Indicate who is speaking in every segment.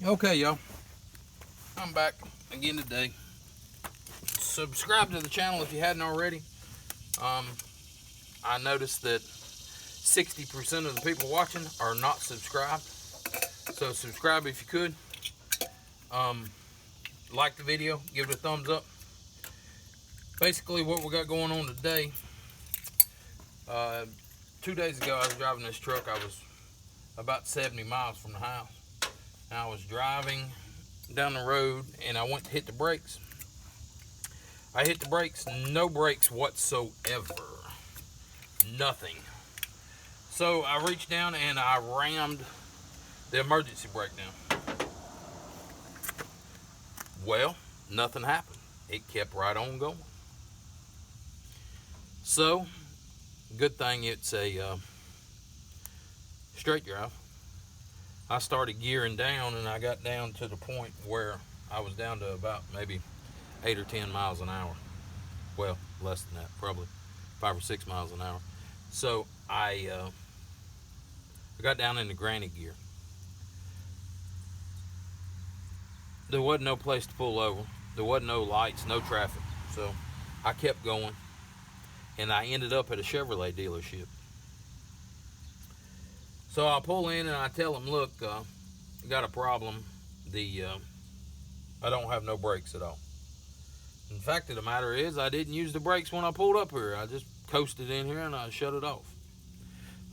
Speaker 1: Okay, y'all. I'm back again today. Subscribe to the channel if you hadn't already. Um, I noticed that 60% of the people watching are not subscribed. So subscribe if you could. Um, like the video, give it a thumbs up. Basically, what we got going on today. Uh, 2 days ago, I was driving this truck. I was about 70 miles from the house. And I was driving down the road, and I went to hit the brakes. I hit the brakes, no brakes whatsoever. Nothing. So I reached down and I rammed the emergency brake down. Well, nothing happened. It kept right on going. So, good thing it's a straight drive. I started gearing down and I got down to the point where I was down to about maybe 8 or 10 miles an hour. Well, less than that, probably 5 or 6 miles an hour. So I got down into granny gear. There wasn't no place to pull over. There wasn't no lights, no traffic. So I kept going, and I ended up at a Chevrolet dealership. So I pull in and I tell them, look, got a problem. I don't have no brakes at all. In fact of the matter is, I didn't use the brakes when I pulled up here. I just coasted in here and I shut it off.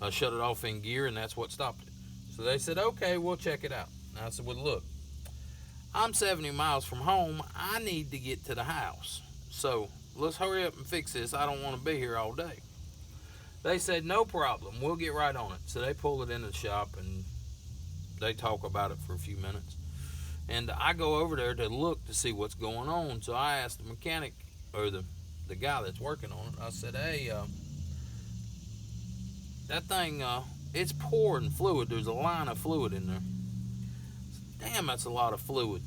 Speaker 1: I shut it off in gear, and that's what stopped it. So they said, okay, we'll check it out. And I said, well, look, I'm 70 miles from home. I need to get to the house. So let's hurry up and fix this. I don't want to be here all day. They said, no problem. We'll get right on it. So they pull it into the shop, and they talk about it for a few minutes. And I go over there to look to see what's going on. So I asked the mechanic, or the guy that's working on it, I said, hey, that thing, it's pouring fluid. There's a line of fluid in there. Damn, that's a lot of fluid.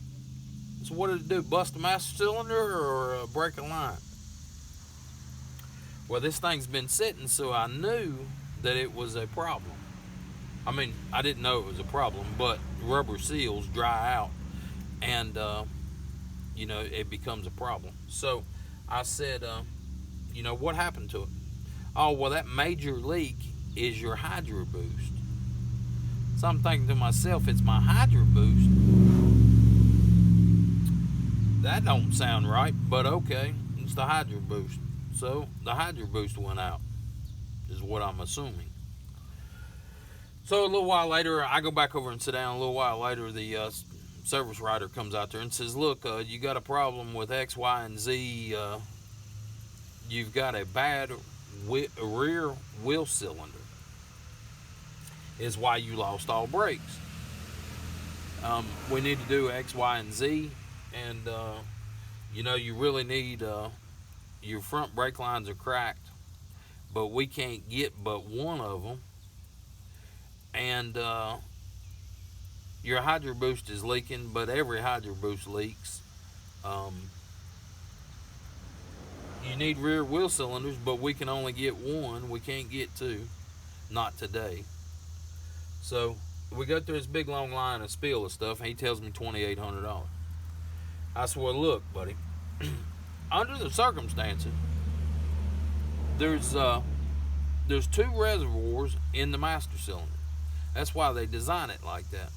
Speaker 1: So what did it do? Bust a master cylinder or break a line? Well, this thing's been sitting, so I knew that it was a problem. I mean, I didn't know it was a problem, but rubber seals dry out, and it becomes a problem. So I said, what happened to it? Oh, well, that major leak is your hydro boost. So I'm thinking to myself, it's my hydro boost. That don't sound right, but okay, it's the hydro boost. So the hydro boost went out, is what I'm assuming. So a little while later, I go back over and sit down. A little while later, the service writer comes out there and says, look, you got a problem with X, Y, and Z. You've got a bad rear wheel cylinder. Is why you lost all brakes. We need to do X, Y, and Z. And, you really need, your front brake lines are cracked, but we can't get but one of them. And your hydro boost is leaking, but every hydro boost leaks. You need rear wheel cylinders, but we can only get one. We can't get two. Not today. So we go through this big long line of spiel of stuff, and he tells me $2,800. I said, well, look, buddy, under the circumstances, there's two reservoirs in the master cylinder. That's why they design it like that.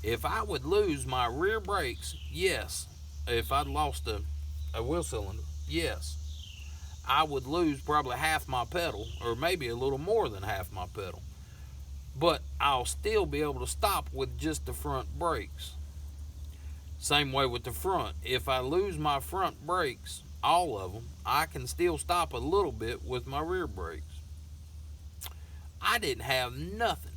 Speaker 1: If I would lose my rear brakes, yes. If I'd lost a wheel cylinder, yes. I would lose probably half my pedal, or maybe a little more than half my pedal. But I'll still be able to stop with just the front brakes. Same way with the front. If I lose my front brakes, all of them, I can still stop a little bit with my rear brakes. I didn't have nothing.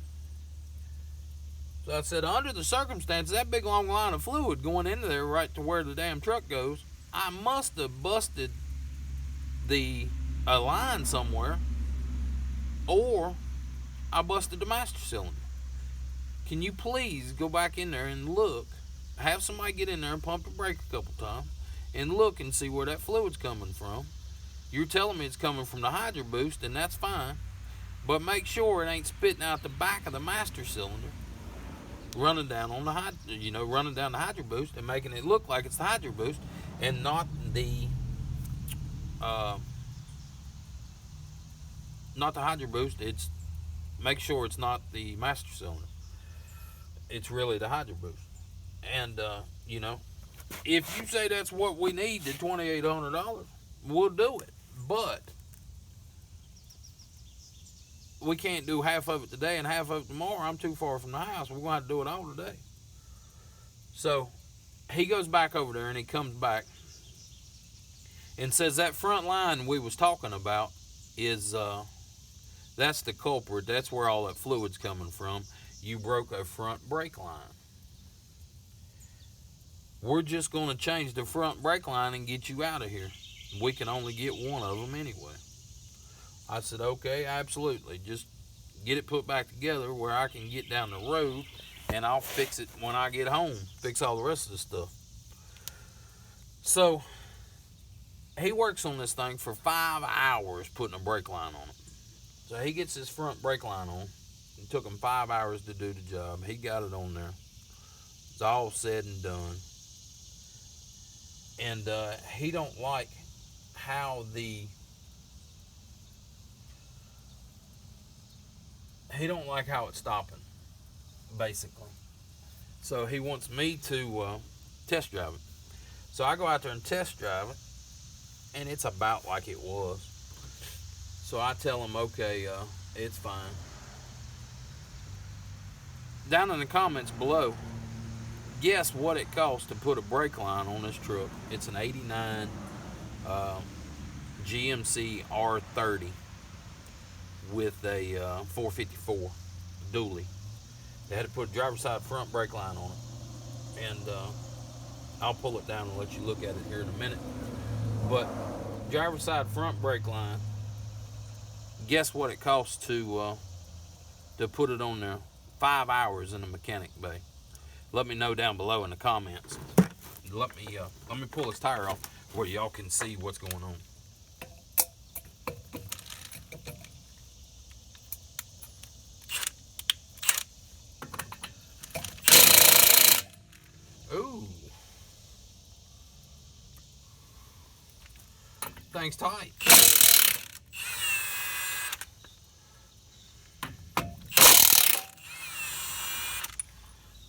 Speaker 1: So I said, under the circumstances, that big long line of fluid going into there right to where the damn truck goes, I must have busted a line somewhere, or I busted the master cylinder. Can you please go back in there and look? Have somebody get in there and pump the brake a couple times and look and see where that fluid's coming from. You're telling me it's coming from the hydro boost, and that's fine, but make sure it ain't spitting out the back of the master cylinder. running down on the running down the Hydro Boost and making it look like it's the Hydro Boost and not the Hydro Boost. It's make sure it's not the master cylinder. It's really the Hydro Boost. And if you say that's what we need, the $2,800, we'll do it. But we can't do half of it today and half of it tomorrow. I'm too far from the house. We're going to have to do it all today. So he goes back over there and he comes back and says that front line we was talking about is that's the culprit. That's where all that fluid's coming from. You broke a front brake line. We're just going to change the front brake line and get you out of here. We can only get one of them anyway. I said, okay, absolutely. Just get it put back together where I can get down the road and I'll fix it when I get home. Fix all the rest of the stuff. So he works on this thing for 5 hours putting a brake line on it. So he gets his front brake line on. It took him 5 hours to do the job. He got it on there. It's all said and done. And he don't like how it's stopping, basically. So he wants me to test drive it. So I go out there and test drive it, and it's about like it was. So I tell him, okay, it's fine. Down in the comments below, guess what it costs to put a brake line on this truck. It's an 89 GMC R30 with a 454 dually. They had to put a driver's side front brake line on it. And I'll pull it down and let you look at it here in a minute. But driver's side front brake line, guess what it costs to put it on there? 5 hours in the mechanic bay. Let me know down below in the comments. Let me pull this tire off where y'all can see what's going on. Ooh. Thing's tight.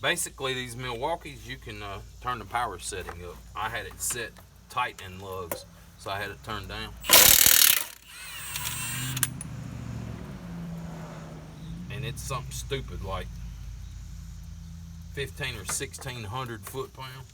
Speaker 1: Basically, these Milwaukees, you can turn the power setting up. I had it set tight in lugs, so I had it turned down. And it's something stupid like 1,500 or 1,600 foot-pounds.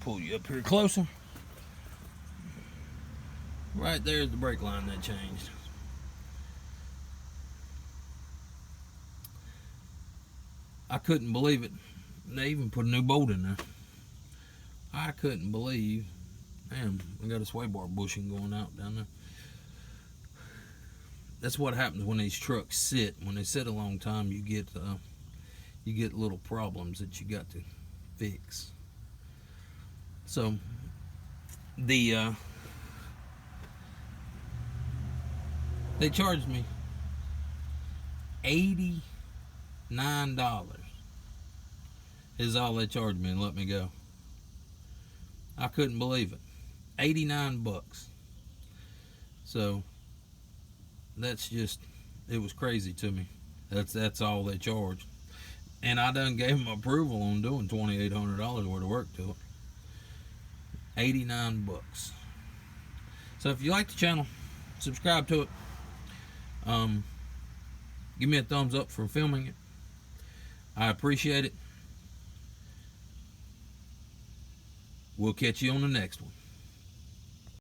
Speaker 1: Pull you up here closer. Right there's the brake line that changed. I couldn't believe it. They even put a new bolt in there. I couldn't believe. Damn, we got a sway bar bushing going out down there. That's what happens when these trucks sit. When they sit a long time, you get little problems that you got to fix. So they charged me $89 is all they charged me and let me go. I couldn't believe it. 89 bucks. So that's just, it was crazy to me. That's all they charged. And I done gave them approval on doing $2,800 worth of work to it. 89 bucks. So if you like the channel, subscribe to it. Give me a thumbs up for filming it. I appreciate it. We'll catch you on the next one.